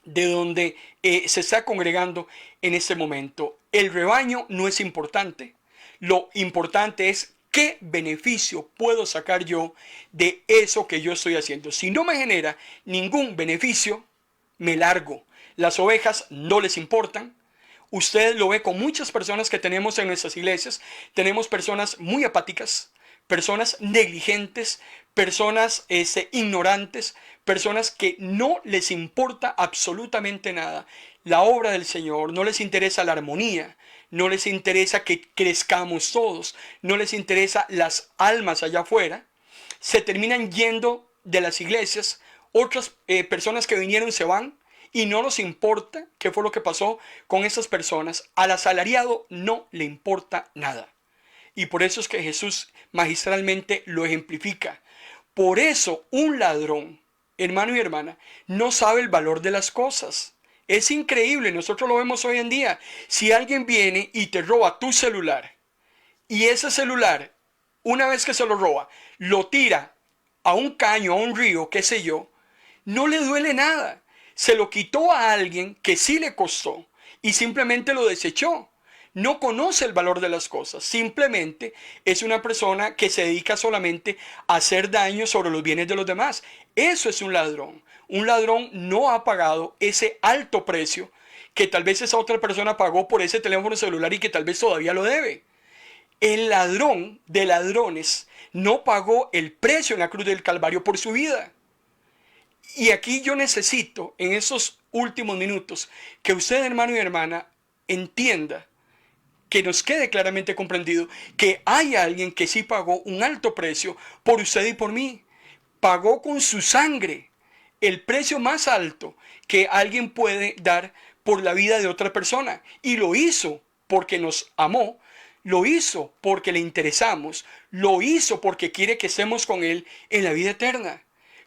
de donde se está congregando en este momento. El rebaño no es importante. Lo importante es qué beneficio puedo sacar yo de eso que yo estoy haciendo. Si no me genera ningún beneficio, me largo. Las ovejas no les importan. Usted lo ve con muchas personas que tenemos en nuestras iglesias. Tenemos personas muy apáticas, personas negligentes, personas ignorantes, personas que no les importa absolutamente nada la obra del Señor, no les interesa la armonía, no les interesa que crezcamos todos, no les interesa las almas allá afuera. Se terminan yendo de las iglesias, otras personas que vinieron se van y no nos importa qué fue lo que pasó con esas personas. Al asalariado no le importa nada. Y por eso es que Jesús magistralmente lo ejemplifica. Por eso un ladrón, hermano y hermana, no sabe el valor de las cosas. Es increíble, nosotros lo vemos hoy en día. Si alguien viene y te roba tu celular, y ese celular, una vez que se lo roba, lo tira a un caño, a un río, qué sé yo, no le duele nada. Se lo quitó a alguien que sí le costó y simplemente lo desechó. No conoce el valor de las cosas, simplemente es una persona que se dedica solamente a hacer daño sobre los bienes de los demás. Eso es un ladrón. Un ladrón no ha pagado ese alto precio que tal vez esa otra persona pagó por ese teléfono celular y que tal vez todavía lo debe. El ladrón de ladrones no pagó el precio en la cruz del Calvario por su vida. Y aquí yo necesito, en esos últimos minutos, que usted, hermano y hermana, entienda, que nos quede claramente comprendido que hay alguien que sí pagó un alto precio por usted y por mí. Pagó con su sangre el precio más alto que alguien puede dar por la vida de otra persona. Y lo hizo porque nos amó, lo hizo porque le interesamos, lo hizo porque quiere que estemos con Él en la vida eterna.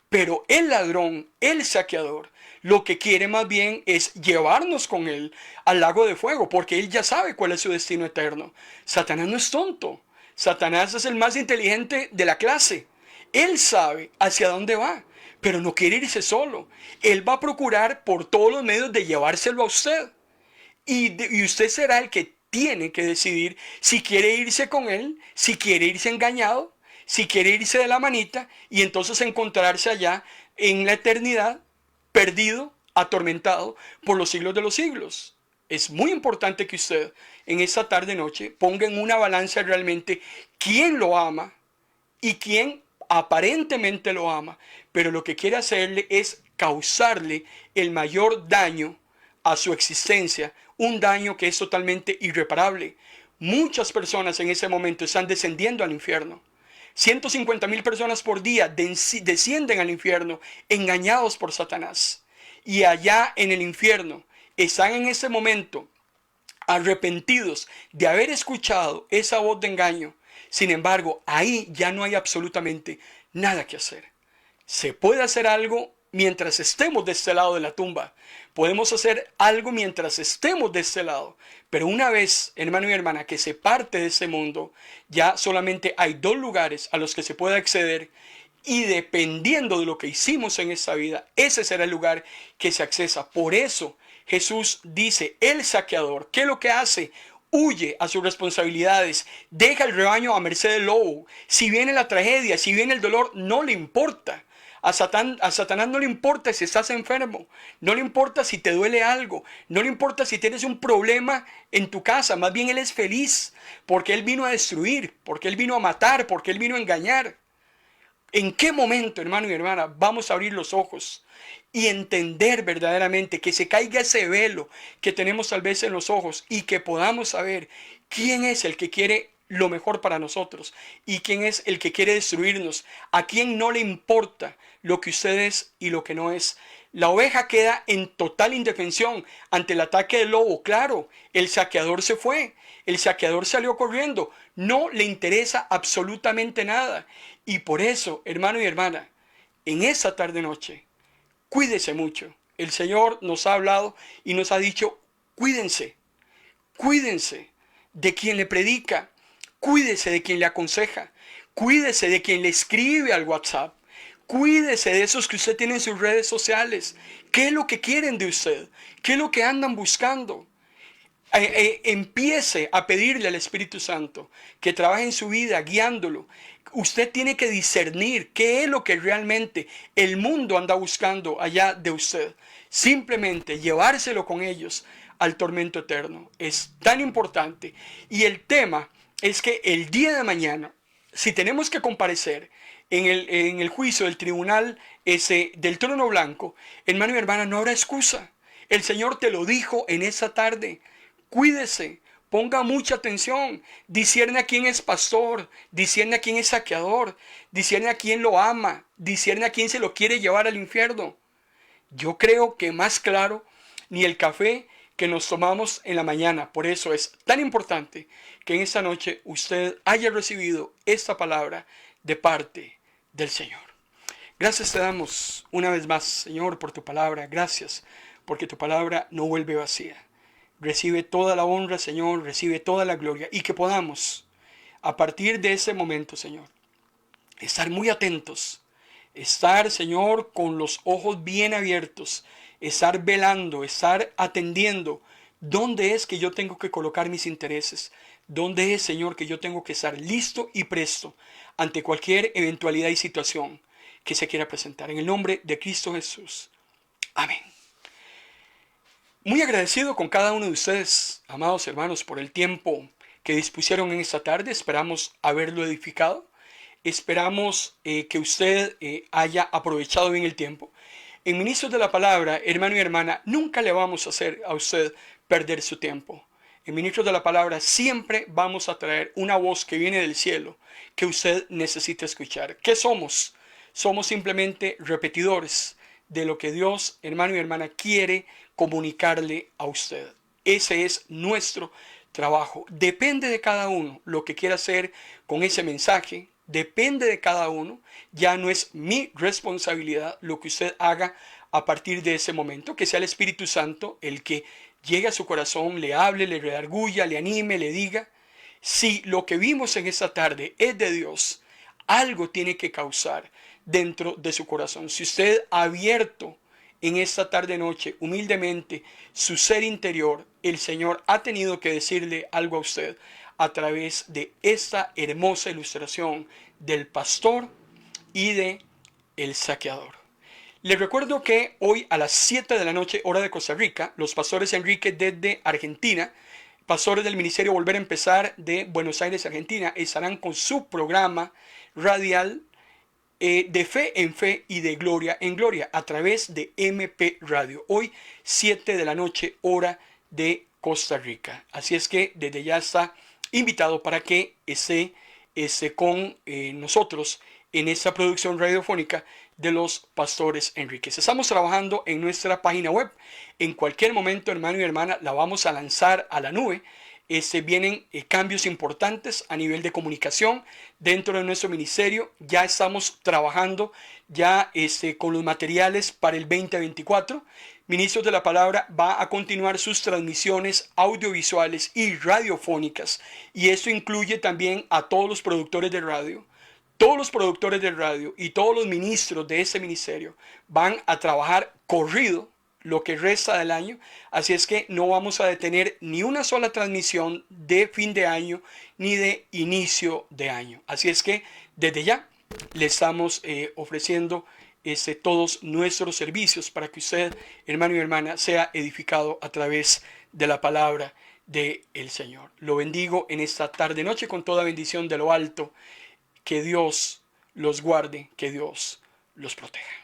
Pero el ladrón, el saqueador, lo que quiere más bien es llevarnos con él al lago de fuego, porque él ya sabe cuál es su destino eterno. Satanás no es tonto. Satanás es el más inteligente de la clase. Él sabe hacia dónde va, pero no quiere irse solo. Él va a procurar por todos los medios de llevárselo a usted. Y usted será el que tiene que decidir si quiere irse con él, si quiere irse engañado, si quiere irse de la manita y entonces encontrarse allá en la eternidad, perdido, atormentado por los siglos de los siglos. Es muy importante que usted en esta tarde noche ponga en una balanza realmente quién lo ama y quién aparentemente lo ama, pero lo que quiere hacerle es causarle el mayor daño a su existencia, un daño que es totalmente irreparable. Muchas personas en ese momento están descendiendo al infierno. 150,000 personas por día descienden al infierno engañados por Satanás. Y allá en el infierno están en ese momento arrepentidos de haber escuchado esa voz de engaño. Sin embargo, ahí ya no hay absolutamente nada que hacer. Se puede hacer algo mientras estemos de este lado de la tumba. Podemos hacer algo mientras estemos de este lado. Pero una vez, hermano y hermana, que se parte de ese mundo, ya solamente hay dos lugares a los que se puede acceder. Y dependiendo de lo que hicimos en esta vida, ese será el lugar que se accesa. Por eso Jesús dice, el saqueador, ¿qué es lo que hace? Huye a sus responsabilidades, deja el rebaño a merced del lobo. Si viene la tragedia, si viene el dolor, no le importa. A Satanás no le importa si estás enfermo, no le importa si te duele algo, no le importa si tienes un problema en tu casa. Más bien él es feliz porque él vino a destruir, porque él vino a matar, porque él vino a engañar. ¿En qué momento, hermano y hermana, vamos a abrir los ojos y entender verdaderamente, que se caiga ese velo que tenemos tal vez en los ojos y que podamos saber quién es el que quiere lo mejor para nosotros y quién es el que quiere destruirnos, a quién no le importa lo que usted es y lo que no es? La oveja queda en total indefensión ante el ataque del lobo. Claro, el saqueador se fue, el saqueador salió corriendo, no le interesa absolutamente nada. Y por eso, hermano y hermana, en esa tarde-noche, cuídese mucho. El Señor nos ha hablado y nos ha dicho, cuídense, cuídense de quien le predica, cuídese de quien le aconseja, cuídese de quien le escribe al WhatsApp, cuídese de esos que usted tiene en sus redes sociales. ¿Qué es lo que quieren de usted? ¿Qué es lo que andan buscando? Empiece a pedirle al Espíritu Santo que trabaje en su vida guiándolo. Usted tiene que discernir qué es lo que realmente el mundo anda buscando allá de usted. Simplemente llevárselo con ellos al tormento eterno. Es tan importante. Y el tema es que el día de mañana, si tenemos que comparecer en el juicio del tribunal ese del trono blanco, hermano y hermana, no habrá excusa. El Señor te lo dijo en esa tarde. Cuídese, ponga mucha atención, discierne a quién es pastor, discierne a quién es saqueador, discierne a quién lo ama, discierne a quién se lo quiere llevar al infierno. Yo creo que más claro ni el café que nos tomamos en la mañana. Por eso es tan importante que en esta noche usted haya recibido esta palabra de parte del Señor. Gracias te damos una vez más, Señor, por tu palabra. Gracias porque tu palabra no vuelve vacía. Recibe toda la honra, Señor, recibe toda la gloria, y que podamos, a partir de ese momento, Señor, estar muy atentos, estar, Señor, con los ojos bien abiertos, estar velando, estar atendiendo dónde es que yo tengo que colocar mis intereses, dónde es, Señor, que yo tengo que estar listo y presto ante cualquier eventualidad y situación que se quiera presentar. En el nombre de Cristo Jesús. Amén. Muy agradecido con cada uno de ustedes, amados hermanos, por el tiempo que dispusieron en esta tarde. Esperamos haberlo edificado. Esperamos que usted haya aprovechado bien el tiempo. En Ministros de la Palabra, hermano y hermana, nunca le vamos a hacer a usted perder su tiempo. En Ministros de la Palabra siempre vamos a traer una voz que viene del cielo que usted necesita escuchar. ¿Qué somos? Somos simplemente repetidores de lo que Dios, hermano y hermana, quiere comunicarle a usted. Ese es nuestro trabajo. Depende de cada uno lo que quiera hacer con ese mensaje. Depende de cada uno. Ya no es mi responsabilidad lo que usted haga a partir de ese momento. Que sea el Espíritu Santo el que llegue a su corazón, le hable, le redarguya, le anime, le diga. Si lo que vimos en esta tarde es de Dios, algo tiene que causar dentro de su corazón. Si usted ha abierto en esta tarde noche humildemente su ser interior, el Señor ha tenido que decirle algo a usted a través de esta hermosa ilustración del pastor y de el saqueador. Les recuerdo que hoy a las 7 de la noche, hora de Costa Rica, los pastores Enrique desde Argentina, pastores del Ministerio Volver a Empezar de Buenos Aires, Argentina, estarán con su programa radial de fe en fe y de gloria en gloria a través de MP Radio. Hoy 7 de la noche, hora de Costa Rica. Así es que desde ya está invitado para que esté con nosotros en esta producción radiofónica de los Pastores Enríquez. Estamos trabajando en nuestra página web. En cualquier momento, hermano y hermana, la vamos a lanzar a la nube. Vienen cambios importantes a nivel de comunicación dentro de nuestro ministerio. Ya estamos trabajando ya con los materiales para el 2024. Ministros de la Palabra va a continuar sus transmisiones audiovisuales y radiofónicas, y esto incluye también a todos los productores de radio. Todos los productores de radio y todos los ministros de ese ministerio van a trabajar corrido lo que resta del año, así es que no vamos a detener ni una sola transmisión de fin de año ni de inicio de año. Así es que desde ya le estamos ofreciendo todos nuestros servicios para que usted, hermano y hermana, sea edificado a través de la palabra del Señor. Lo bendigo en esta tarde noche con toda bendición de lo alto. Que Dios los guarde, que Dios los proteja.